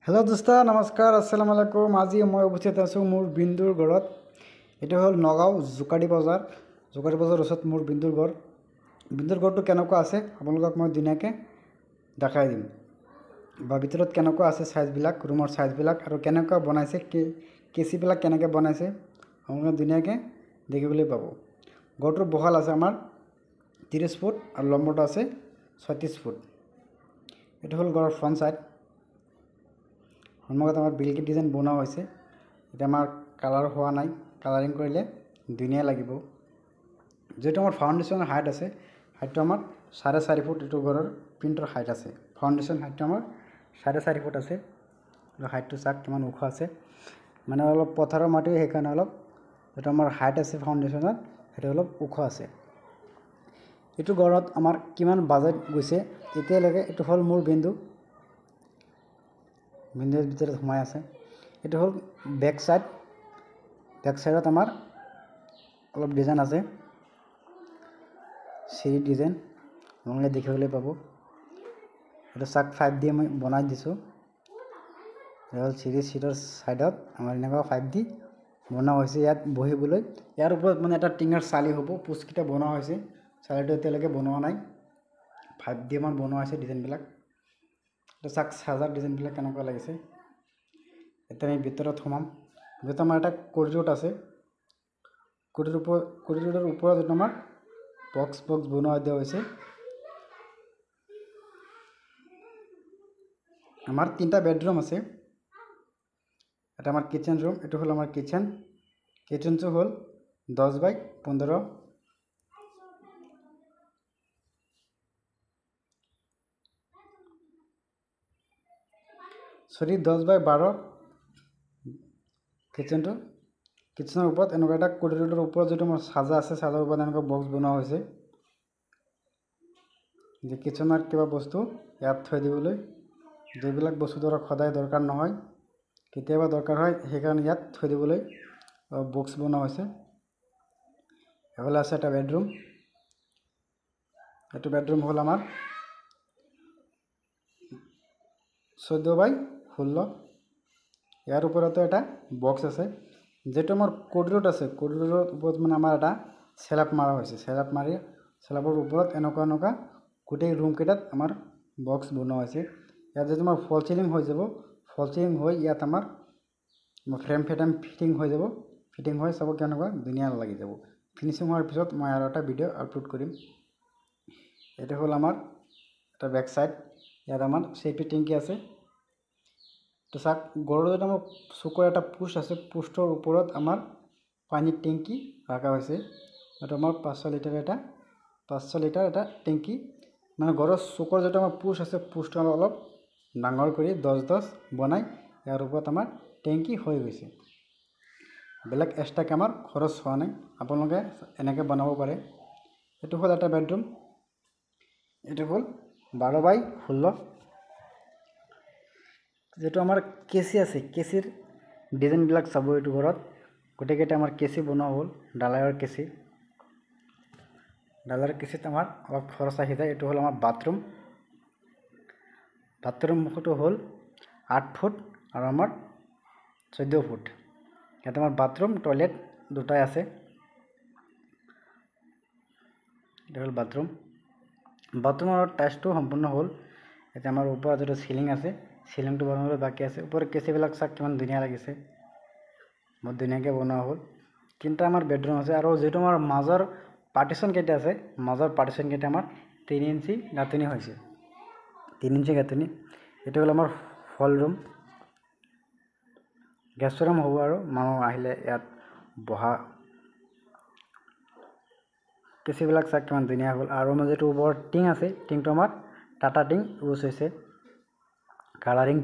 Hello दोस्त नमस्कार अस्सलाम वालेकुम। आज मैं उपस्थित आছোঁ मोर बिंदुर घरत। ये हल नगाँव जुकाड़ी बजार ओसर मोर बिंदुर घरটো केनेकुवा आछे आपलोকক मैं धुनियाके देखाई दिम बा भितरत केनेकुवा आछे साइजबिलाक रूमर साइजबिलाक आरो केनेकुवा बनाइছে केसिबिलाक केनेके बनाइছে आपलोके धुनियाके देखिबले पाब। घरটোर बहल आछे आमार 30 फुट और लम्बटा आछे 36 फुट। ये हल घर फ्रंट साइड। सन्मुखत आमार बिल्डिंग डिजाइन बना होइছে। এটা আমার কালার হওয়া নাই, কালারিং কৰিলে ধুনিয়া লাগিব। যেটো আমার ফাউন্ডেশনের হাইট আছে, হাইটটো আমার 4.5 ফুট। এটো ঘরের প্রিন্টর হাইট আছে, ফাউন্ডেশন হাইটটো আমার 4.5 ফুট আছে। আৰু হাইটটো চাক কিমান ওখ আছে, মানে অলপ পথাৰৰ মাটি সেইকাৰণে অলপ যেটো আমাৰ হাইট আছে ফাউন্ডেশনৰ সেইটো অলপ ওখ আছে। এটো ঘৰত আমাৰ কিমান বাজেট গৈছে এতিয়ালৈকে এটো হল মোৰ বিন্দুৰ ভিতৰত সোমাই আছে। এটা হল ব্যাক সাইডত আমার অলপ ডিজাইন আছে, সিঁড়ি ডিজাইন আপোনালোকে দেখিবলৈ পাব। এটা চাক 5 দিয়ে মই বনাই দিছোঁ। হল সিঁড়িৰ সাইডত আমাৰ এনেকুৱা 5 দি বনোৱা হৈছে। ইয়াত বহিবলৈ ইয়াৰ ওপৰত মানে এটা টিঙৰ চালি হ'ব। পুচকিটা বনোৱা হৈছে, চালিটো এতিয়ালৈকে বনোৱা নাই। 5 দি আমাৰ বনোৱা হৈছে ডিজাইনবিলাক। এটা চাক সাজাৰ ডিজাইনবিলাক কেনেকুৱা লাগিছে। এতিয়া আমি ভিতৰত সোমাম। যেটা আমার একটা করিডোর আছে, করিডোরের উপরে যেটা আমার বক্স বনোয়া দেওয়া হয়েছে। আমার 3টা বেডরুম আছে। এটা আমার কিচেন রুম। এটা হল আমার কিচেনটো হল 10 বাই 15, সরি 10 বাই 12 কিচেনৰ ওপৰত এনেকুৱা এটা কৰিডোৰেৰ ওপৰত যেটো আমাৰ সাজা আছে, সাজাৰ ওপৰত এনেকুৱা বক্স বনোৱা হৈছে যে কিচেনৰ কিবা বস্তু ইয়াত থৈ দিবলৈ। যেবিলাক বস্তু ধৰক সদায় দৰকাৰ নহয়, কেতিয়াবা দৰকাৰ হয়, সেইকাৰণে ইয়াত থৈ দিবলৈ বক্স বনোৱা হৈছে। এফালে আছে এটা বেডৰুম। এইটো বেডৰুম হল আমাৰ 14 বাই 16। ইয়াৰ ওপৰতো এটা বক্স আছে, যেটো আমাৰ কৰিডোৰ আছে। কৰিডোৰেৰ ওপৰত মানে আমাৰ এটা স্ল্যাব মাৰা হৈছে। স্ল্যাবৰ ওপৰত এনেকুৱা গোটেই ৰুম কেইটাত আমাৰ বক্স বনোৱা হৈছে। ইয়াত যদি আমার ফল সিলিং হৈ যাব, ফল সিলিং হৈ ইয়াত আমার ফ্রেম ফিটিং হৈ যাব। ফিটিং হৈ চাব কেনেকুৱা ধুনীয়া লাগি যাব। ফিনিশিং হোৱাৰ পিছত মই আৰু এটা ভিডিও আপলোড কৰিম। এটা হল আমাৰ এটা ব্যাক সাইড। ইয়াত আমাৰ সেফটি ট্যাঙ্কি আছে। তো চাক গড়ৰ যেটা আমাৰ চুকৰ এটা পোষ্ট আছে, পোষ্টৰ ওপৰত আমাৰ পানীৰ টেংকি ৰাখা হয়েছে। এটা আমাৰ 500 লিটাৰ এটা টেংকি। মানে গড়ৰ চুকৰ যেটা আমাৰ পোষ্ট আছে, পোষ্টটো অলপ ডাঙৰ কৰি 10 বনাই ইয়াৰ ওপৰত আমাৰ টেংকি হৈ গৈছে। বেলেগ এক্সট্ৰাকে আমাৰ খৰচ হোৱা নাই, আপোনালোকে এনেকৈ বনাব পাৰে। এইটো হল এটা বেডরুম। এটা হল 12 বাই 16। যেটো আমার কেসি আছে, কেসির ডিজাইনবিলাক চাব। এইটো ঘৰত গোটেইকেইটা আমাৰ কেসি বনোৱা হ'ল, ডালাইৰ কেসিত আমাৰ অলপ খৰচ আহি যায়। এইটো হ'ল আমাৰ বাথৰুমটো হ'ল 8 ফুট আৰু আমাৰ 14 ফুট। ইয়াত আমাৰ বাথৰুম টয়লেট দুটাই আছে। এটা হ'ল বাথৰুমৰ টাইলছটো সম্পূৰ্ণ হ'ল। এতিয়া আমাৰ ওপৰত যেটো সিলিং আছে, সিলিংটো বনাবলৈ বাকি আছে। ওপৰৰ কেচিবিলাক চাক কিমান ধুনীয়া লাগিছে, বহুত ধুনীয়াকৈ বনোৱা হ'ল। 3টা আমাৰ বেডৰুম আছে আৰু যেটো আমাৰ মাজৰ পাৰ্টিশন কেইটা আছে, মাজৰ পাৰ্টিশন কেইটা আমাৰ 3 ইঞ্চি গাঁথনি হৈছে, 3 ইঞ্চি গাঁথনি। এটা হল আমাৰ হল ৰুম, গেষ্ট ৰুম হ'ব আৰু মানুহ আহিলে ইয়াত বহা। কেচিবিলাক চাক কিমান ধুনীয়া হ'ল। আৰু আমাৰ যেটো ওপৰত টিং আছে, টিংটো আমাৰ টাটা টিং ইউজ হৈছে। কালাৰিং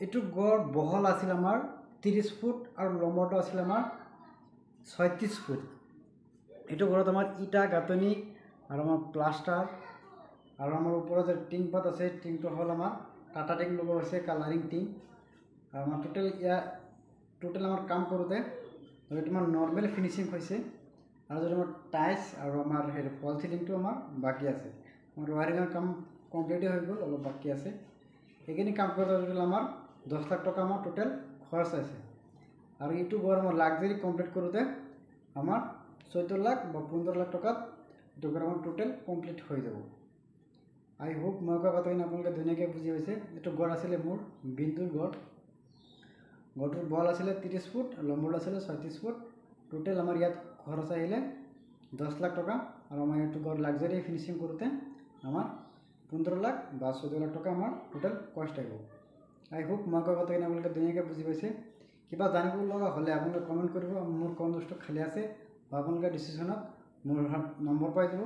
এইটো গড় বহল আছিল আমাৰ 30 ফুট আৰ লম্বটা আছিল আমাৰ 36 ফুট। এইটো ঘৰত আমাৰ ইটা গাঁথনি আৰ আমাৰ প্লাস্টাৰ আৰ আমাৰ উপৰে যে টিং পাত আছে, টিংটো হল আমাৰ টাটা টিং লগোৱা হৈছে, কালাৰিং টিং। আৰ আমাৰ টোটাল আমাৰ কাম কৰোঁতে এইটো আমাৰ নৰ্মাল ফিনিশিং হৈছে। আৰু যদি আমাৰ টাইলস আৰু আমাৰ ফল সিলিংটো আমাৰ বাকি আছে। আমাৰ ওয়াৰিংৰ কাম কমপ্লিটই হৈ গ'ল, অলপ বাকী আছে। এইখিনি কাম কৰোঁতে টোটেল আমাৰ 10 লাখ টকা আমাৰ টোটেল খৰচ আছে। আৰু এইটো ঘৰ আমাৰ লাক্সাৰি কমপ্লিট কৰোঁতে আমাৰ 14 লাখ বা 15 লাখ টকাত এইটো ঘৰ আমাৰ টোটেল কমপ্লিট হৈ যাব। আই হোপ মই কোৱা কথাখিনি আপোনালোকে ধুনীয়াকৈ বুজি পাইছে। এইটো ঘৰ আছিলে মোৰ বিন্দুৰ ঘৰ। ঘৰটোৰ বহল আছিলে 30 ফুট, লম্বৰ আছিলে 36 ফুট। টোটেল আমাৰ ইয়াত খৰচ আহিলে 10 লাখ টকা। আৰু আমাৰ এইটো ঘৰ লাক্সাৰি ফিনিচিং কৰোঁতে আমাৰ 15 লাখ বা 14 লাখ টকা আমাৰ টোটেল কষ্ট আহিব। আই হোপ মই কোৱা কথাখিনি আপোনালোকে ধুনীয়াকৈ বুজি পাইছে। কিবা জানিব লগা হ'লে আপোনালোকে কমেণ্ট কৰিব। মোৰ কমেণ্ট বক্সটো খালী আছে, বা আপোনালোকে ডিছক্ৰিপশ্যনত মোৰ নম্বৰ পাই যাব,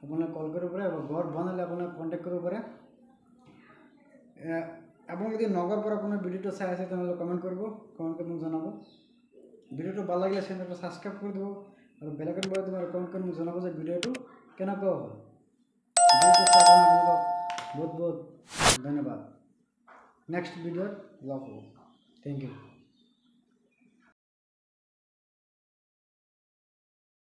আপোনালোকে কল কৰিব পাৰে। ঘৰ বনালে আপোনালোকে কণ্টেক্ট কৰিব পাৰে। আপোনালোকে যদি নগৰৰ পৰা কোনো ভিডিঅ'টো চাই আছে তেনেহ'লে কমেণ্ট কৰিব, কমেণ্ট কৰি মোক জনাব। ভিডিঅ'টো ভাল লাগিলে চেনেলটো ছাবস্ক্ৰাইব কৰি দিব, আৰু বেলেগত দিব, আৰু কমেণ্ট কৰি মোক জনাব যে ভিডিঅ'টো কেনেকুৱা হ'ল। ভিডিঅ'টো চোৱাৰ কাৰণে আপোনালোকক বহুত বহুত ধন্যবাদ। নেক্সট ভিডিঅ'ত লগ হ'ব। Thank U.